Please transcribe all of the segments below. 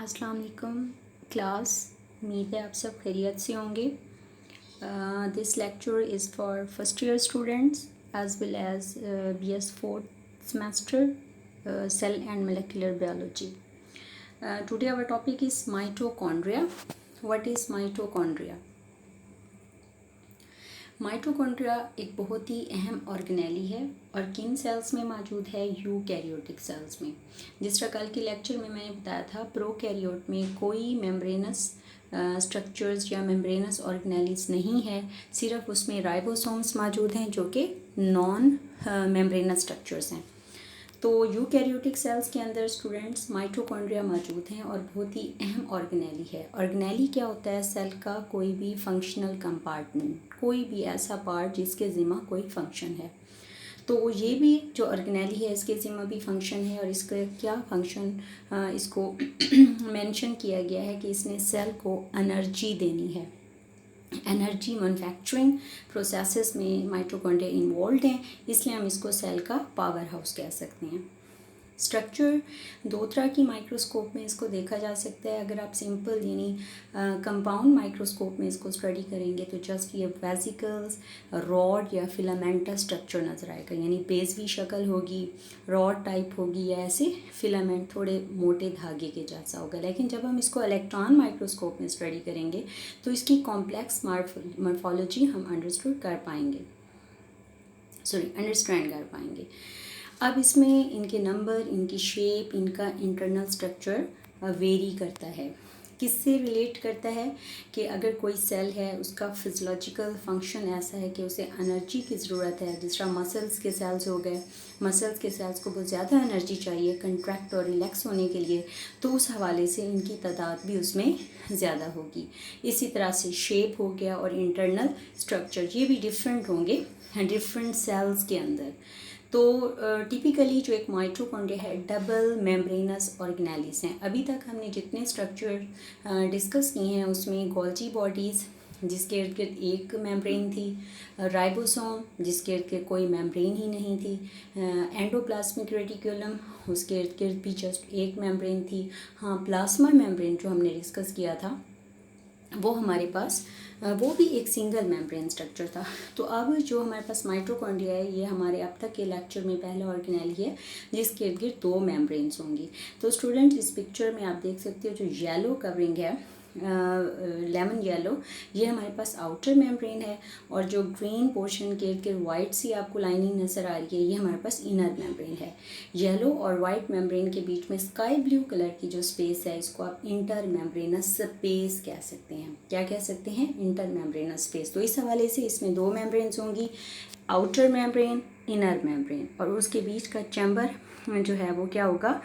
अस्सलाम वालेकुम क्लास। उम्मीद है आप सब खैरियत से होंगे। This lecture is for first year students as well as BS fourth semester cell and molecular biology. Today our topic is mitochondria. What is mitochondria? Mitochondria एक बहुत ही अहम ऑर्गेनेली है और किन सेल्स में मौजूद है? यूकैरियोटिक सेल्स में। जिस तरह कल के लेक्चर में मैंने बताया था, प्रोकैरियोट में कोई मेम्ब्रेनस स्ट्रक्चर्स या मेम्ब्रेनस ऑर्गेनेलीज नहीं है, सिर्फ उसमें राइबोसोम्स मौजूद हैं जो कि नॉन मेम्ब्रेनस स्ट्रक्चर्स हैं। तो यूकैरियोटिक सेल्स के अंदर स्टूडेंट्स माइटोकॉन्ड्रिया मौजूद हैं और बहुत ही अहम ऑर्गेनेली है। ऑर्गेनेली क्या होता है? सेल का कोई भी फंक्शनल कंपार्टमेंट, कोई भी ऐसा पार्ट जिसके ज़िम्मा कोई फंक्शन है। तो ये भी जो ऑर्गेनेली है इसके ज़िम्मा भी फंक्शन है और इसका क्या फंक्शन इसको मेंशन किया गया है कि इसने सेल को एनर्जी देनी है। एनर्जी मैन्युफैक्चरिंग प्रोसेसेस में माइटोकॉन्ड्रिया इन्वॉल्व हैं, इसलिए हम इसको सेल का पावर हाउस कह सकते हैं। स्ट्रक्चर दो तरह की माइक्रोस्कोप में इसको देखा जा सकता है। अगर आप सिंपल यानी कंपाउंड माइक्रोस्कोप में इसको स्टडी करेंगे तो जस्ट ये वेसिकल्स, रॉड या फिलामेंटस स्ट्रक्चर नज़र आएगा, यानी पेजवी शक्ल होगी, रॉड टाइप होगी या ऐसे फिलामेंट थोड़े मोटे धागे के जैसा होगा। लेकिन जब हम इसको इलेक्ट्रॉन माइक्रोस्कोप में स्टडी करेंगे तो इसकी कॉम्प्लेक्स मॉर्फोलॉजी हम अंडरस्टैंड कर पाएंगे। अब इसमें इनके नंबर, इनकी शेप, इनका इंटरनल स्ट्रक्चर वेरी करता है। किससे रिलेट करता है कि अगर कोई सेल है उसका फिजियोलॉजिकल फंक्शन ऐसा है कि उसे एनर्जी की ज़रूरत है, जिस तरह मसल्स के सेल्स हो गए, मसल्स के सेल्स को बहुत ज़्यादा एनर्जी चाहिए कंट्रैक्ट और रिलैक्स होने के लिए, तो उस हवाले से इनकी तादाद भी उसमें ज़्यादा होगी। इसी तरह से शेप हो गया और इंटरनल स्ट्रक्चर, ये भी डिफरेंट होंगे डिफरेंट सेल्स के अंदर। तो टिपिकली जो एक माइटोकॉन्ड्रिया है डबल मेम्ब्रेनस ऑर्गेनेलीज हैं। अभी तक हमने जितने स्ट्रक्चर डिस्कस किए हैं उसमें गोल्जी बॉडीज़ जिसके इर्द गिर्द एक मेम्ब्रेन थी, राइबोसोम जिसके इर्द गिर्द कोई मेम्ब्रेन ही नहीं थी, एंडोप्लाज्मिक रेटिकुलम उसके इर्द गिर्द भी जस्ट एक मेम्ब्रेन थी। हाँ, प्लाज्मा मेम्ब्रेन जो हमने डिस्कस किया था वो हमारे पास वो भी एक सिंगल मेम्ब्रेन स्ट्रक्चर था। तो अब जो हमारे पास माइटोकॉन्ड्रिया है ये हमारे अब तक के लेक्चर में पहला ऑर्गेनेली है जिसके इर्द गिर्द दो मेम्ब्रेन्स होंगी। तो स्टूडेंट इस पिक्चर में आप देख सकते हो जो येलो कवरिंग है, लेमन येलो, ये हमारे पास आउटर मेम्ब्रेन है और जो ग्रीन पोर्शन के इर्द गिर्द वाइट सी आपको लाइनिंग नज़र आ रही है ये हमारे पास इनर मेम्ब्रेन है। येलो और वाइट मेम्ब्रेन के बीच में स्काई ब्लू कलर की जो स्पेस है इसको आप इंटर मेम्ब्रेनस स्पेस कह सकते हैं। क्या कह सकते हैं? Inter membranes space. तो इस हवाले से इसमें दो मेम्ब्रेन्स होंगी, आउटर मेम्ब्रेन, इनर मेम्ब्रेन, और उसके बीच का चैम्बर जो है वो क्या होगा?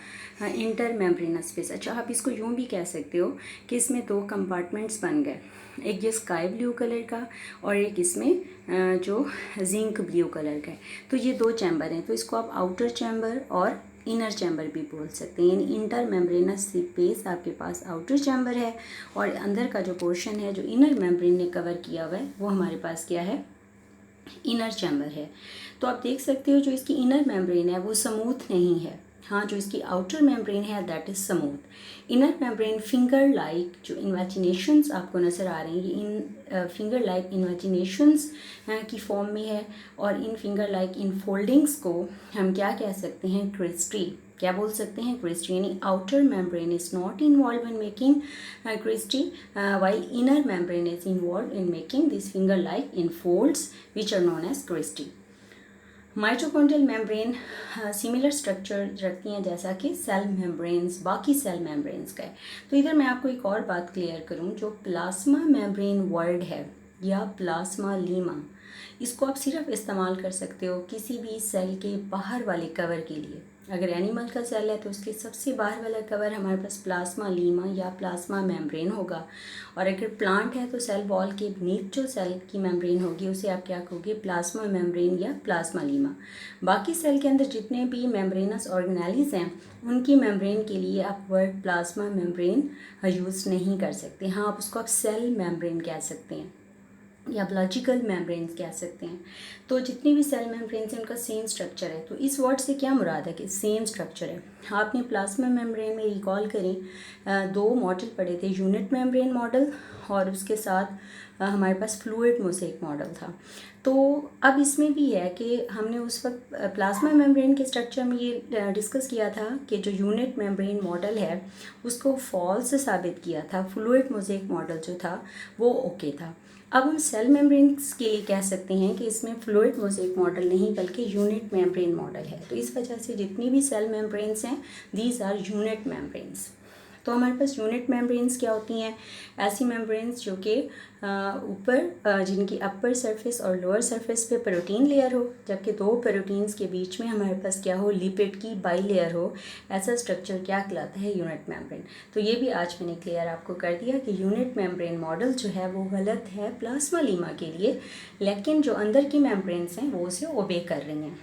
Inter membranes space. अच्छा, आप इसको यूँ भी कह सकते हो कि इसमें दो कंपार्टमेंट्स बन गए, एक ये स्काई ब्लू कलर का और एक इसमें जो जिंक ब्लू कलर का है। तो ये दो चैम्बर हैं, तो इसको आप आउटर चैम्बर और इनर चैम्बर भी बोल सकते हैं। यानी इंटर मेम्ब्रेनस स्पेस आपके पास आउटर चैम्बर है और अंदर का जो पोर्शन है जो इनर मेम्ब्रेन ने कवर किया हुआ है वो हमारे पास क्या है? इनर चैम्बर है। तो आप देख सकते हो जो इसकी इनर मेम्ब्रेन है वो स्मूथ नहीं है। हाँ, जो इसकी आउटर मेम्ब्रेन है that is smooth. Inner membrane finger like जो इन्वेजिनेशंस आपको नज़र आ रही हैं ये इन फिंगर लाइक इन्वेजिनेशंस की फॉर्म में है और in finger like in foldings को हम क्या कह सकते हैं? क्रिस्टी। क्या बोल सकते हैं? क्रिस्टी। यानी outer membrane is not involve in making cristae while inner membrane is involved in making these finger like in folds which are known as cristae. Mitochondrial membrane similar structure रखती हैं जैसा कि cell membranes बाकी cell membranes का है। तो इधर मैं आपको एक और बात क्लियर करूं, जो प्लाज्मा मेम्ब्रेन वर्ड है या प्लाज्मा लीमा, इसको आप सिर्फ इस्तेमाल कर सकते हो किसी भी सेल के बाहर वाले कवर के लिए। अगर एनिमल का सेल है तो उसके सबसे बाहर वाला कवर हमारे पास प्लाज्मा लीमा या प्लाज्मा मेम्ब्रेन होगा, और अगर प्लांट है तो सेल वॉल के नीचे जो सेल की मेम्ब्रेन होगी उसे आप क्या कहोगे? प्लाज्मा मेम्ब्रेन या प्लाज्मा लीमा। बाकी सेल के अंदर जितने भी मेम्ब्रेनस ऑर्गेनेलीज हैं उनकी मेम्ब्रेन के लिए आप वर्ड प्लाज्मा मेम्ब्रेन यूज़ नहीं कर सकते। हाँ, आप उसको आप सेल मेम्ब्रेन कह सकते हैं या बायोलॉजिकल मेम्ब्रेन्स कह सकते हैं। तो जितनी भी सेल मेम्ब्रेन्स हैं उनका सेम स्ट्रक्चर है। तो इस वर्ड से क्या मुराद है? कि सेम स्ट्रक्चर है। आपने प्लाज्मा मेम्ब्रेन में रिकॉल करें, दो मॉडल पढ़े थे, यूनिट मेम्ब्रेन मॉडल और उसके साथ हमारे पास फ्लूइड मोज़ेक मॉडल था। तो अब इसमें भी है कि हमने उस वक्त प्लाज्मा मेम्ब्रेन के स्ट्रक्चर में ये डिस्कस किया था कि जो यूनिट मेम्ब्रेन मॉडल है उसको फॉल्स साबित किया था, फ्लूइड मोज़ेक मॉडल जो था वो ओके था। अब हम सेल मेम्ब्रेन्स के लिए कह सकते हैं कि इसमें फ्लूइड मोज़ेक मॉडल नहीं बल्कि यूनिट मेम्ब्रेन मॉडल है। तो इस वजह से जितनी भी सेल मेम्ब्रेन्स हैं दीज आर यूनिट मेम्ब्रेन्स। तो हमारे पास यूनिट मेम्ब्रेन्स क्या होती हैं? ऐसी मेम्ब्रेन्स जो कि ऊपर जिनकी अपर सरफेस और लोअर सरफेस पे प्रोटीन लेयर हो, जबकि दो प्रोटीन्स के बीच में हमारे पास क्या हो, लिपिड की बाई लेयर हो। ऐसा स्ट्रक्चर क्या कहलाता है? Unit membrane. तो ये भी आज मैंने क्लियर आपको कर दिया कि यूनिट मेम्ब्रेन मॉडल जो है वो गलत है प्लाज्मा लीमा के लिए, लेकिन जो अंदर की मेम्ब्रेन्स हैं वो उसे ओबे कर रही हैं।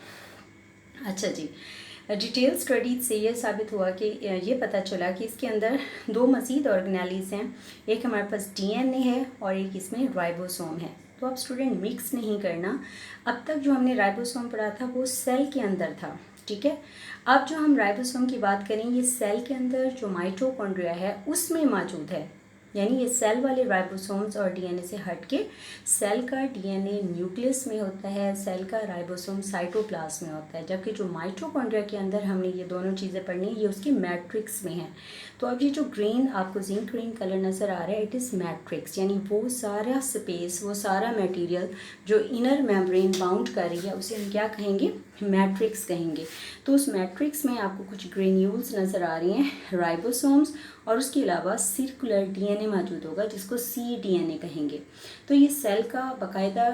अच्छा जी, डिटेल स्टडीज से ये साबित हुआ कि ये पता चला कि इसके अंदर दो मज़ीद ऑर्गेनेलीज हैं, एक हमारे पास डीएनए है और एक इसमें राइबोसोम है। तो अब स्टूडेंट मिक्स नहीं करना, अब तक जो हमने राइबोसोम पढ़ा था वो सेल के अंदर था, ठीक है। अब जो हम राइबोसोम की बात करें ये सेल के अंदर जो माइटोकॉन्ड्रिया है उसमें मौजूद है, यानी ये सेल वाले राइबोसोम्स और डीएनए से हटके सेल का डीएनए न्यूक्लियस में होता है, सेल का राइबोसोम साइटोप्लाज्म में होता है, जबकि जो माइटोकॉन्ड्रिया के अंदर हमने ये दोनों चीज़ें पढ़नी है ये उसकी मैट्रिक्स में है। तो अब ये जो ग्रीन आपको जिंक ग्रीन कलर नज़र आ रहा है इट इज़ मैट्रिक्स, यानी वो सारा स्पेस, वो सारा मटेरियल जो इनर मेम्ब्रेन बाउंड कर रही है उसे हम क्या कहेंगे? मैट्रिक्स कहेंगे। तो उस मैट्रिक्स में आपको कुछ ग्रेन्यूल्स नज़र आ रही हैं, राइबोसोम्स, और उसके अलावा सर्कुलर डीएनए मौजूद होगा जिसको सी डीएनए कहेंगे। तो ये सेल का बाकायदा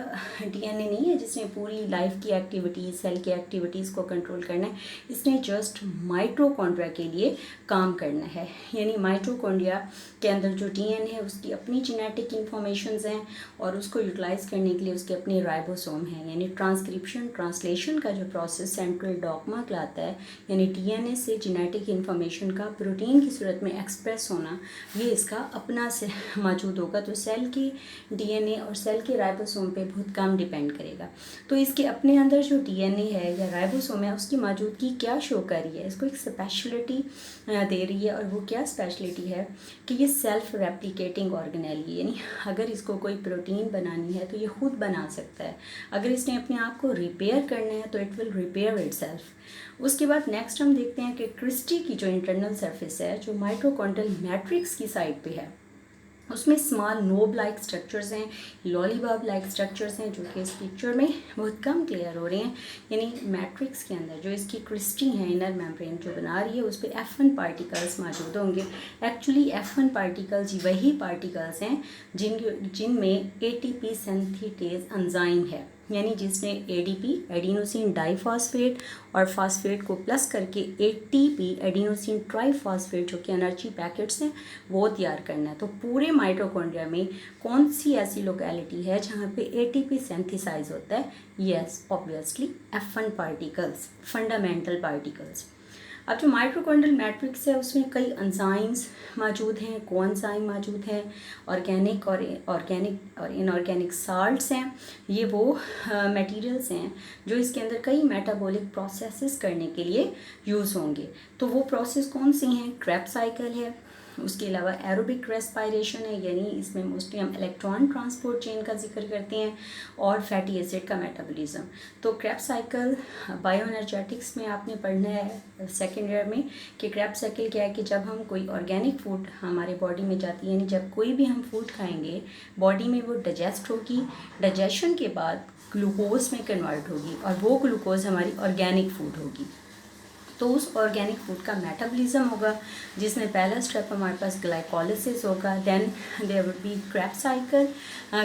डीएनए नहीं है जिसने पूरी लाइफ की एक्टिविटीज़, सेल की एक्टिविटीज़ को कंट्रोल करना है, इसने जस्ट माइटोकॉन्ड्रिया के लिए काम करना है। यानी माइटोकॉन्ड्रिया के अंदर जो डीएनए है उसकी अपनी जेनेटिक इंफॉर्मेशंस हैं और उसको यूटिलाइज करने के लिए उसके अपने राइबोसोम हैं। यानी ट्रांसक्रिप्शन ट्रांसलेशन का जो प्रोसेस सेंट्रल डॉगमा कहलाता है, यानी डीएनए से जेनेटिक इंफॉर्मेशन का प्रोटीन की सूरत में एक्सप्रेस होना, ये इसका अपना से मौजूद होगा। तो सेल की डीएनए और सेल के राइबोसोम पे बहुत कम डिपेंड करेगा। तो इसके अपने अंदर जो डीएनए है या राइबोसोम है उसकी मौजूदगी क्या शो कर रही है? इसको एक स्पेशलिटी दे रही है, और वो क्या स्पेशलिटी है कि ये सेल्फ रेप्लिकेटिंग ऑर्गेनेली, यानी अगर इसको कोई प्रोटीन बनानी है तो ये खुद बना सकता है, अगर इसने अपने आप को रिपेयर करना है तो इट विल रिपेयर इटसेल्फ। उसके बाद नेक्स्ट हम देखते हैं कि क्रिस्टी की जो इंटरनल सरफेस है जो माइटोकॉन्ड्रियल मैट्रिक्स की साइड पे है उसमें स्मॉल नोब लाइक स्ट्रक्चर्स हैं, लॉलीपॉप लाइक स्ट्रक्चर्स हैं जो कि इस पिक्चर में बहुत कम क्लियर हो रहे हैं। यानी मैट्रिक्स के अंदर जो इसकी क्रिस्टी है, इनर मेम्ब्रेन जो बना रही है उस पर F1 पार्टिकल्स मौजूद होंगे। एक्चुअली F1 पार्टिकल्स वही पार्टिकल्स हैं जिनमें ATP सिंथेटेज एंजाइम है, यानी जिसने ADP एडिनोसिन डाइफॉस्फेट और फास्फेट को प्लस करके ATP एडिनोसिन ट्राइफॉस्फेट जो कि एनर्जी पैकेट्स हैं वो तैयार करना है। तो पूरे माइटोकॉन्ड्रिया में कौन सी ऐसी लोकेलिटी है जहाँ पे ATP सिंथेसाइज होता है? Yes, obviously F1 particles, fundamental particles. अब जो माइटोकॉन्ड्रियल मैट्रिक्स है उसमें कई एंजाइम्स मौजूद हैं, कोएंजाइम मौजूद हैं, ऑर्गेनिक और इनऑर्गेनिक साल्ट्स हैं। ये वो मटेरियल्स हैं जो इसके अंदर कई मेटाबॉलिक प्रोसेसेस करने के लिए यूज़ होंगे। तो वो प्रोसेस कौन सी हैं? क्रेब्स साइकिल है, उसके अलावा एरोबिक रेस्पिरेशन है, यानी इसमें मोस्टली हम इलेक्ट्रॉन ट्रांसपोर्ट चेन का जिक्र करते हैं, और फैटी एसिड का मेटाबॉलिज्म। तो क्रेब्स साइकिल बायो एनर्जेटिक्स में आपने पढ़ना है सेकेंड ईयर में कि क्रेब्स साइकिल क्या है कि जब हम कोई ऑर्गेनिक फूड हमारे बॉडी में जाती है, यानी जब कोई भी हम फूड खाएंगे बॉडी में वो डाइजेस्ट होगी, डाइजेशन के बाद ग्लूकोज में कन्वर्ट होगी और वो ग्लूकोज हमारी ऑर्गेनिक फूड होगी। तो उस ऑर्गेनिक फूड का मेटाबॉलिज्म होगा जिसमें पहला स्टेप हमारे पास ग्लाइकोलिसिस होगा, then there would be Krebs cycle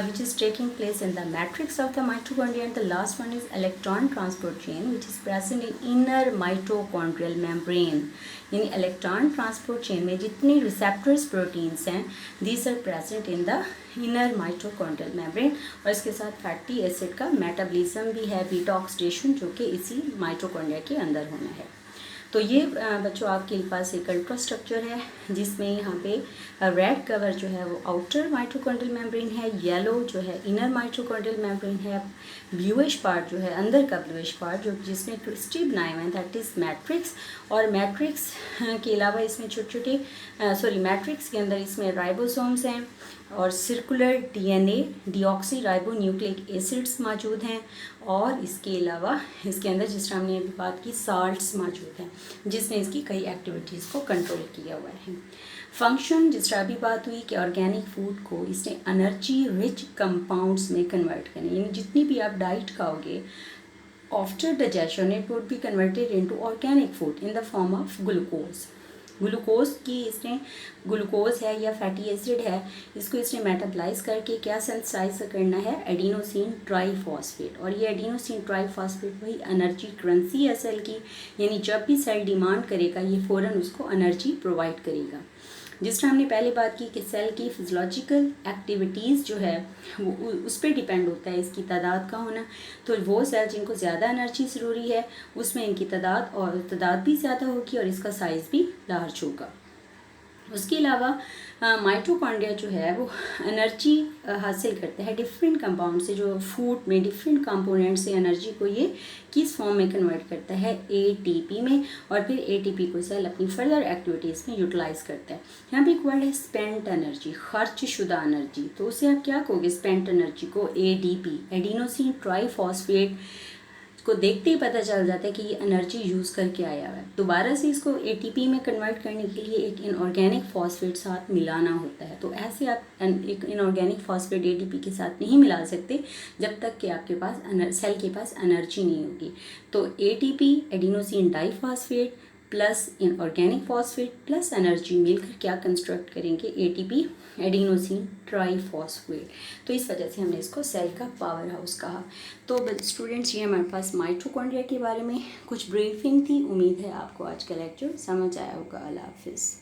which is taking place in the matrix of the mitochondria, and the last one is electron transport chain which is present in inner mitochondrial membrane। यानी electron transport chain में जितनी receptors proteins हैं these are present in the inner mitochondrial membrane, और इसके साथ fatty acid का metabolism भी है, बीटा ऑक्सीडेशन, जो कि इसी माइटोकॉन्ड्रिया के अंदर होना है। तो ये बच्चों आपके पास एक अल्ट्रा स्ट्रक्चर है जिसमें यहाँ पे रेड कवर जो है वो आउटर माइटोकॉन्ड्रियल मेम्ब्रेन है, येलो जो है इनर माइटोकॉन्ड्रियल मेम्ब्रेन है, ब्लूइश पार्ट जो है अंदर का ब्लूइश पार्ट जो जिसमें क्रिस्टी बनाए हुए हैं दैट इज़ मैट्रिक्स। और मैट्रिक्स के अलावा इसमें छोटे छोटे मैट्रिक्स के अंदर इसमें राइबोसोम्स हैं और circular DNA deoxy ribo nucleic acids मौजूद हैं। और इसके अलावा इसके अंदर जिस तरह हमने अभी बात की साल्ट्स मौजूद हैं जिसने इसकी कई एक्टिविटीज़ को कंट्रोल किया हुआ है। फंक्शन जिस तरह अभी बात हुई कि ऑर्गेनिक फूड को इसने एनर्जी रिच कंपाउंड्स में कन्वर्ट करना, यानी जितनी भी आप डाइट खाओगे after digestion it would be converted into organic food in the form of glucose. Glucose की इसने ग्लूकोज है या फैटी एसिड है इसको इसने मेटाबलाइज करके क्या सिंथेसाइज करना है, एडिनोसिन ट्राइफॉस्फेट। और ये एडिनोसिन ट्राइफॉस्फेट वही एनर्जी करेंसी है सेल की, यानी जब भी सेल डिमांड करेगा ये फ़ौरन उसको एनर्जी प्रोवाइड करेगा। जिस तरह हमने पहले बात की कि सेल की फिजियोलॉजिकल एक्टिविटीज़ जो है वो उस पर डिपेंड होता है इसकी तादाद का होना। तो वो सेल जिनको ज़्यादा एनर्जी ज़रूरी है उसमें इनकी तादाद भी ज़्यादा होगी और इसका साइज़ भी लार्ज होगा। उसके अलावा माइटोकॉन्ड्रिया जो है वो एनर्जी हासिल करता है डिफरेंट कंपाउंड से, जो फूड में डिफरेंट कंपोनेंट से एनर्जी को ये किस फॉर्म में कन्वर्ट करता है, एटीपी में। और फिर एटीपी को सेल अपनी फर्दर एक्टिविटीज़ में यूटिलाइज करता है। यहाँ पे एक वर्ड है स्पेंट एनर्जी, खर्च शुदा एनर्जी। तो उसे आप क्या कहोगे स्पेंट एनर्जी को, एडीपी एडिनोसिन ट्राइफॉस्फेट को देखते ही पता चल जाता है कि ये एनर्जी यूज़ करके आया हुआ है। दोबारा से इसको एटीपी में कन्वर्ट करने के लिए एक इनऑर्गेनिक फॉस्फेट साथ मिलाना होता है। तो ऐसे आप एक इनऑर्गेनिक फॉस्फेट एटीपी के साथ नहीं मिला सकते जब तक कि आपके पास सेल के पास एनर्जी नहीं होगी। तो ATP adenosine diphosphate plus inorganic phosphate plus energy मिलकर क्या कंस्ट्रक्ट करेंगे, एटीपी एडिनोसिन ट्राइफॉस्फेट। तो इस वजह से हमने इसको सेल का पावर हाउस कहा। तो स्टूडेंट्स ये हमारे पास माइटोकॉन्ड्रिया के बारे में कुछ ब्रीफिंग थी। उम्मीद है आपको आज का लेक्चर समझ आया होगा। अल्लाह हाफिज़।